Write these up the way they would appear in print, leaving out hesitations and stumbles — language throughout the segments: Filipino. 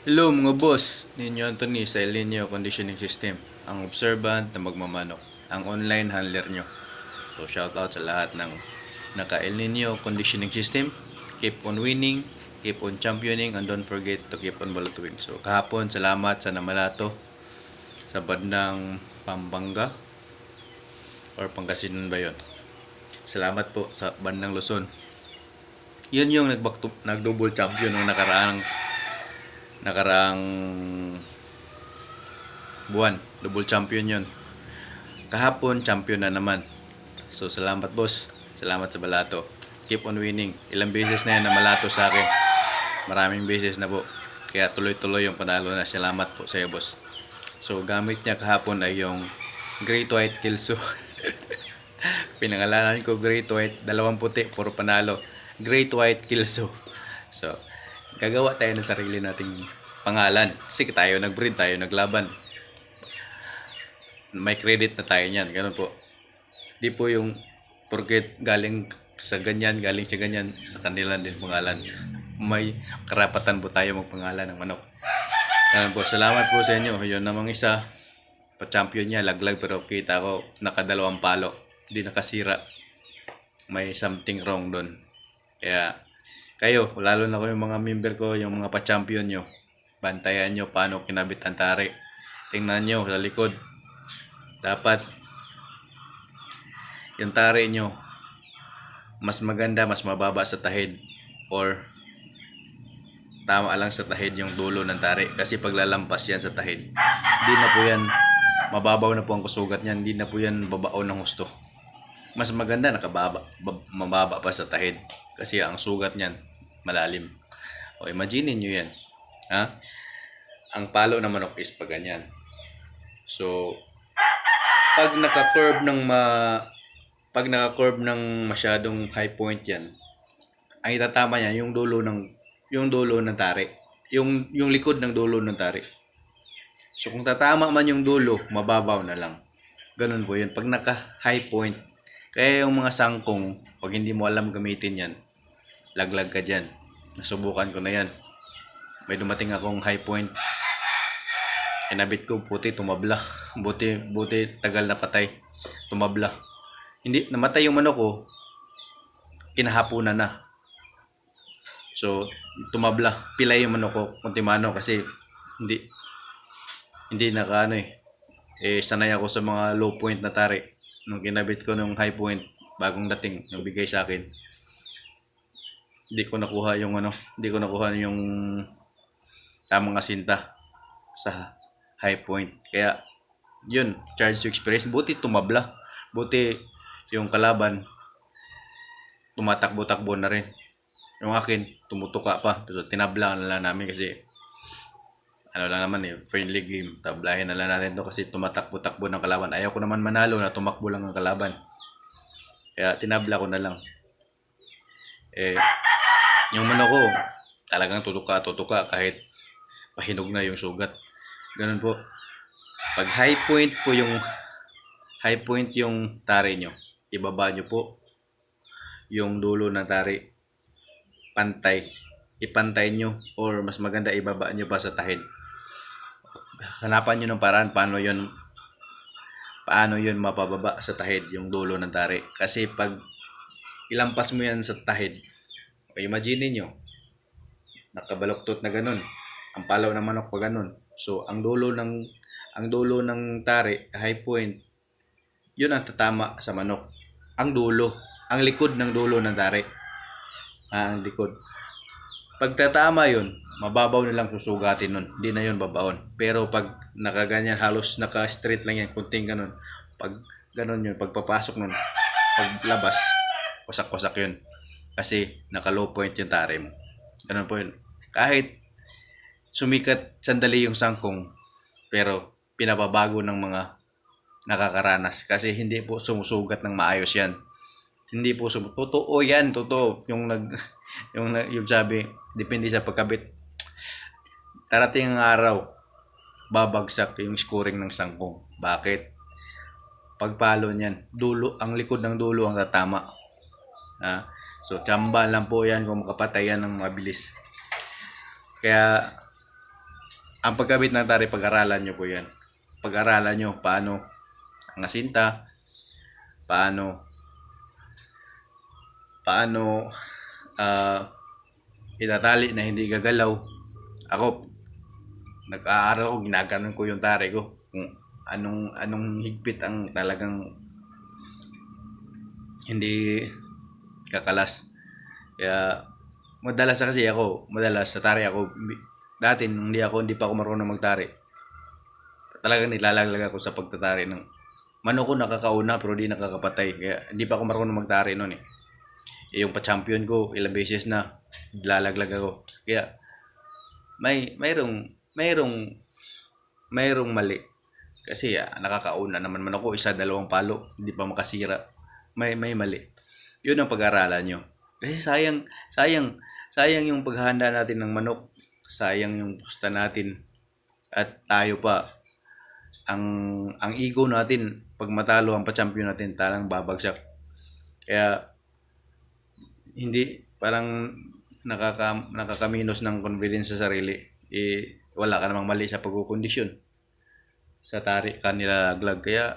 Hello mga boss, Ninyo Anthony sa El Nino Conditioning System, ang observant na magmamanok, ang online handler nyo. So shoutout sa lahat ng naka El Nino Conditioning System. Keep on winning, keep on championing, and don't forget to keep on balatuwing. So kahapon, salamat sa namalato sa bandang Pampanga or Pangasinan ba yun. Salamat po sa bandang Luzon. Yun yung nag-double champion ng nakaraang buwan. Double champion yun. Kahapon, champion na naman. So, salamat boss. Salamat sa balato. Keep on winning. Ilang beses na yan na malato sa akin. Maraming beses na po. Kaya tuloy-tuloy yung panalo na. Salamat po sa iyo boss. So, gamit niya kahapon ay yung Great White Kilso. Pinangalanan ko Great White. Dalawang puti, puro panalo. Great White Kilso. So, gagawa tayo ng sarili nating pangalan. Kasi tayo nag-breed, tayo naglaban. May credit na tayo niyan. Ganun po. Di po yung porket galing sa ganyan, sa kanila din pangalan. May karapatan po tayo magpangalan ng manok. Ganun po. Salamat po sa inyo. Yun namang isa. Pa-champion niya, laglag, pero kita ko nakadalawang palo. Hindi nakasira. May something wrong doon. Kaya kayo, lalo na ko yung mga member ko, yung mga pa-champion nyo, bantayan nyo paano kinabit ang tari. Tingnan nyo sa likod. Dapat yung tari nyo mas maganda, mas mababa sa tahid, or tama lang sa tahid yung dulo ng tari. Kasi paglalampas yan sa tahid, hindi na po yan, mababaw na po ang kusugat niyan, hindi na po yan babao ng gusto. Mas maganda mababa pa sa tahid kasi ang sugat niyan malalim. O imagine nyo yan. Ha? Ang palo ng manok is pa ganyan. So, pag naka-curve ng masyadong high point yan, ang itatama niya yung dulo ng tari. Yung likod ng dulo ng tari. So, kung tatama man yung dulo, mababaw na lang. Ganun po yun. Pag naka-high point, kaya yung mga sangkong, pag hindi mo alam gamitin yan, laglag ka dyan. Nasubukan ko na yan. May dumating akong high point. Inabit ko, puti, tumabla. Buti, tagal na patay. Tumabla. Hindi, namatay yung manok ko. Kinahapunan na. So, tumabla. Pilay yung manok ko. Kuntimano kasi hindi naka sanay ako sa mga low point na tari. Nung kinabit ko nung high point, bagong dating, nabigay sa akin. Hindi ko nakuha yung tamang asinta sa high point. Kaya, yun, charge to experience. Buti tumabla. Buti yung kalaban, tumatakbo-takbo na rin. Yung akin, tumutuka pa. So, tinabla na lang namin kasi ano lang naman friendly game. Tablahin na lang natin to kasi tumatakbo-takbo ng kalaban. Ayaw ko naman manalo na tumakbo lang ang kalaban. Kaya tinabla ko na lang. Yung manok ko, talagang tutuka kahit pahinog na yung sugat. Ganun po. Pag high point yung tari nyo, ibaba nyo po yung dulo ng tari. Ipantay nyo, or mas maganda ibaba nyo pa sa tahid. Hanapan nyo ng paraan paano yun mapababa sa tahid yung dulo ng tari. Kasi pag ilampas mo yan sa tahid, imagine nyo, nakabaloktot na ganun. Ang palaw ng manok pa ganun. So, ang dulo ng tari, high point, yun ang tatama sa manok. Ang likod ng dulo ng tari. Ang likod. Pag tatama yun, mababaw na lang susugatin nun. Hindi na yun babaon. Pero pag nakaganyan, halos naka-straight lang yan, kunting ganun. Pag ganun yun, pagpapasok nun, paglabas, wasak-wasak yun. Kasi naka-low point yung tari mo. Ganun po yun. Kahit sumikat sandali yung sangkong, pero pinababago ng mga nakakaranas. Kasi hindi po sumusugat ng maayos yan. Hindi po totoo yan, totoo. Yung sabi, depende sa pagkabit. Darating ang araw, babagsak yung scoring ng sangkong. Bakit? Pagpalo niyan, ang likod ng dulo ang tatama. So, tsamba lang po yan kung makapatay yan ng mabilis. Kaya, Ang pagkabit ng tari, pag-aralan nyo po yan. Pag-aralan nyo paano ang asinta, paano itatali na hindi gagalaw. Ako, nag-aaral ko, ginaganon ko yung tari ko. Kung anong higpit ang talagang hindi kakalas. Kaya madalas sa tari ako, dati hindi pa ako marunong magtari. Talagang nilalaglag ako sa pagtatari ng manok ko nakakauna pero di nakakapatay. Kaya hindi pa ako marunong magtari noon eh. Yung pa-champion ko, ilang beses na nilalaglag ako. Kaya mayroong mali. Kasi nakakauna naman man ako, 1-2 palo, hindi pa makasira. May mali. Yun ang pag-aralan nyo. Kasi sayang yung paghahanda natin ng manok. Sayang yung pusta natin. At tayo pa, ang ego natin, pag matalo ang pa-champion natin, talang babagsak. Kaya, hindi, parang nakakaminos ng confidence sa sarili. Wala ka namang mali sa pagkukondisyon. Sa tari ka nilalaglag. Kaya,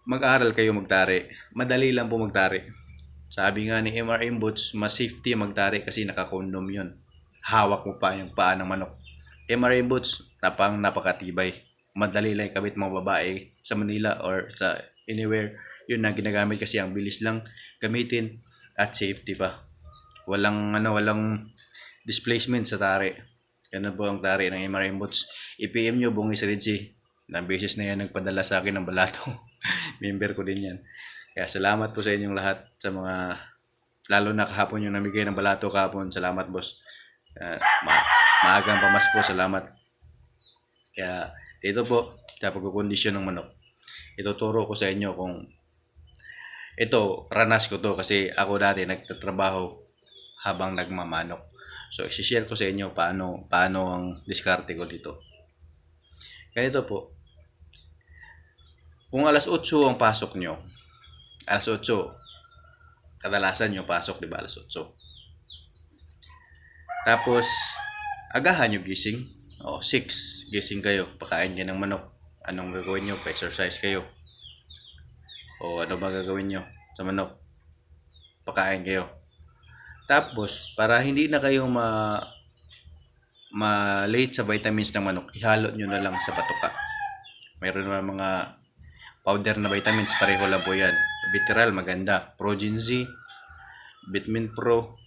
mag-aaral kayo magtari. Madali lang po magtari. Sabi nga ni MRM Boots, mas safety magtari kasi nakakondom yun. Hawak mo pa yung paa ng manok. MRM Boots, napakatibay. Madali lang ikabit mga babae sa Manila or sa anywhere. Yun na ginagamit kasi ang bilis lang gamitin at safety pa. Walang displacement sa tari. Yan po ang tari ng MRM Boots. I-PM nyo Bongis Ridzi. Ilang beses na yan nagpadala sa akin ng balato. Member ko din yan. Kaya salamat po sa inyong lahat sa mga, lalo na kahapon yung namigay ng balato kahapon. Salamat boss. Maagang pamasko, salamat. Kaya dito po sa pagkukondisyon ng manok, ituturo ko sa inyo kung ito, ranas ko to kasi ako dati nagtatrabaho habang nagmamanok. So, isi-share ko sa inyo paano ang diskarte ko dito. Ganito po. Kung alas 8 ang pasok nyo, alas 8, kadalasan nyo pasok, di ba? Alas 8. Tapos, agahan nyo gising. 6, gising kayo. Pakain kayo ng manok. Anong gagawin nyo? Pa-exercise kayo. O ano ba gagawin nyo sa manok? Pakain kayo. Tapos, para hindi na kayo ma-late sa vitamins ng manok, ihalo nyo na lang sa patuka. Mayroon na mga powder na vitamins, pareho lang po yan. Viteral, maganda. Progen Z, Vitamin Pro,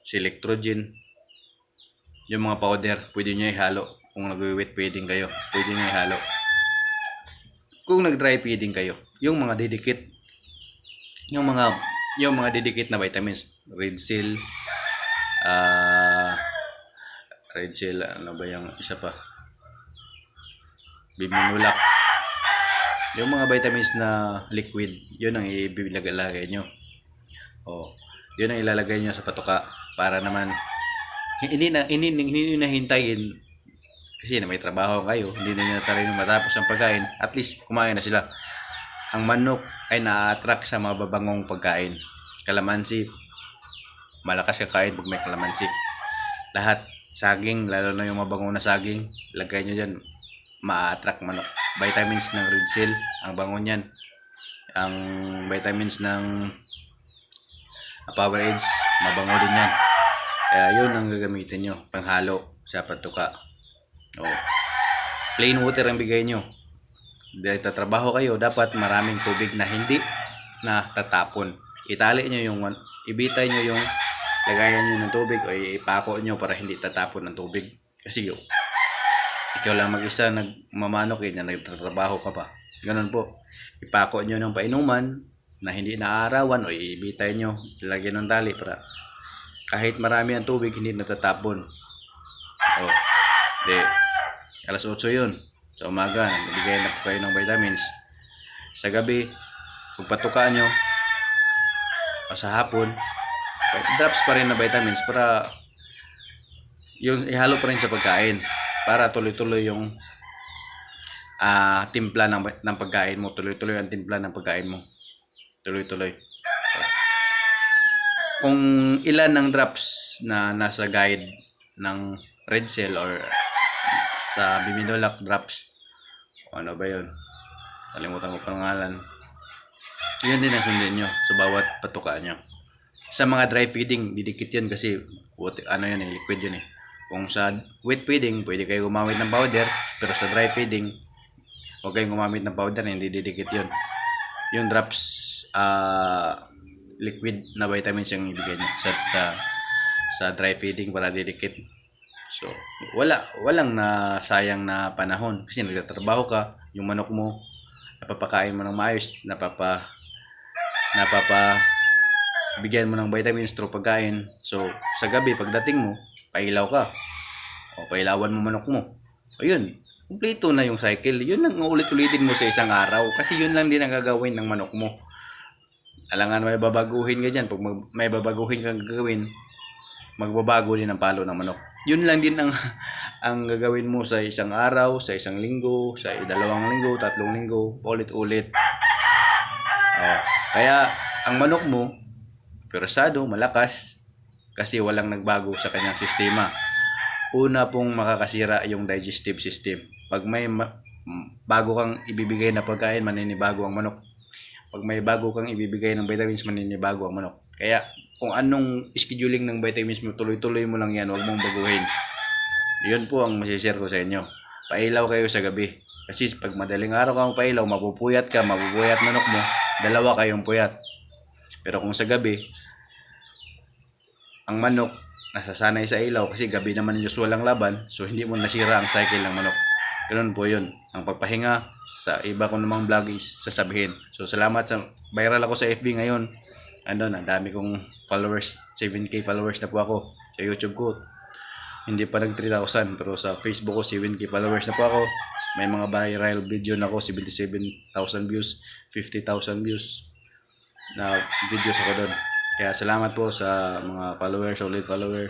Selectrogen. Yung mga powder, pwede nyo ihalo. Kung nag-wet feeding kayo, pwede nyo ihalo. Kung nag-dry feeding kayo, yung mga didikit, yung mga didikit na vitamins, Red Cell, ano ba yung isa pa? Biminulak. Yung mga vitamins na liquid, yun ang ilalagay nyo. Yun ang ilalagay nyo sa patuka para naman hindi na hintayin kasi na may trabaho kayo, hindi na tayo matapos ang pagkain, at least kumain na sila. Ang manok ay na-attract sa mababangong pagkain. Kalamansi, malakas kakain pag may kalamansi. Lahat, saging, lalo na yung mabango na saging, lagay nyo dyan, ma-attract manok. Vitamins ng Red Cell, ang bango niyan. Ang vitamins ng Power Aids, mabango din yan. Kaya yun ang gagamitin nyo, panghalo sa patuka. Plain water ang bigay nyo. Dahil tatrabaho kayo, dapat maraming tubig na hindi na tatapon. Itali nyo ibitay nyo yung lagayan nyo ng tubig o ipako nyo para hindi tatapon ng tubig. Kasi ikaw lang mag-isa nagmamanok na nagtatrabaho ka pa. Ganun po. Ipako nyo ng painuman na hindi naaarawan o ibitay nyo, lagyan ng tali para kahit marami ang tubig, hindi natatapon. Alas 8 yun. Sa umaga, nagbigay na po kayo ng vitamins. Sa gabi, pagpatukaan nyo, o sa hapon, drops pa rin na vitamins para yung ihalo pa rin sa pagkain para tuloy-tuloy yung timpla ng pagkain mo. Tuloy-tuloy ang timpla ng pagkain mo. Tuloy-tuloy. Kung ilan ng drops na nasa guide ng red cell or sa Biminolac drops. O ano ba yun? Kalimutan ko pangalan. Yun din ang sundin nyo sa bawat patuka nyo. Sa mga dry feeding, didikit yun kasi liquid yun eh. Kung sa wet feeding, pwede kayo gumamit ng powder, pero sa dry feeding, huwag kayong gumamit ng powder, hindi didikit yun. Yung drops, liquid na vitamins yung ibigay nyo sa dry feeding para didikit. So, walang na sayang na panahon kasi nagtatrabaho ka, yung manok mo, napapakain mo ng maayos, bigyan mo ng vitamins through pagkain. So, sa gabi, pagdating mo, pailaw ka. O, pailawan mo manok mo. Ayun, kumpleto na yung cycle. Yun lang ulit-ulitin mo sa isang araw. Kasi yun lang din ang gagawin ng manok mo. Alangan may babaguhin ka dyan. Pag may babaguhin kang gagawin, magbabago din ang palo ng manok. Yun lang din ang gagawin mo sa isang araw, sa isang linggo, sa 2 linggo, 3 linggo, ulit-ulit. Kaya ang manok mo, persado, malakas, kasi walang nagbago sa kanyang sistema. Una pong makakasira yung digestive system. Pag may bago kang ibibigay na pagkain, maninibago ang manok. Pag may bago kang ibibigay ng vitamins, maninibago ang manok. Kaya kung anong scheduling ng vitamins mo, tuloy-tuloy mo lang yan, huwag mong baguhin. Yun po ang masishare ko sa inyo. Pailaw kayo sa gabi. Kasi pag madaling araw kang pailaw, mapupuyat manok mo, 2 kayong puyat. Pero kung sa gabi, ang manok nasasanay sa ilaw kasi gabi naman yung usual ang laban, so hindi mo nasira ang cycle ng manok. Ganun po yun. Ang pagpahinga sa iba ko namang vlog is sasabihin. So salamat sa viral ako sa FB ngayon. Ang dami kong followers, 7k followers na po ako sa YouTube ko. Hindi pa nag 3,000 pero sa Facebook ko 7k followers na po ako. May mga viral video na ako, 77,000 views, 50,000 views na videos ako doon. Kaya salamat po sa mga followers, solid follower.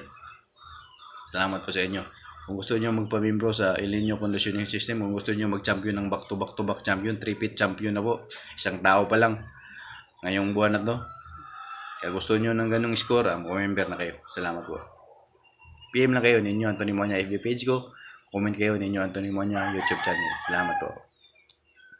Salamat po sa inyo. Kung gusto niyo magpamimbro sa Ilinyo Conditioning System, kung gusto niyo mag-champion ng back-to-back champion, 3-peat champion na po. Isang tao pa lang ngayong buwan na to. Kaya gusto niyo ng ganung score, member na kayo. Salamat po. PM lang kayo ninyo Anthony Monya FB page ko. Comment kayo ninyo Anthony Monya YouTube channel. Salamat po.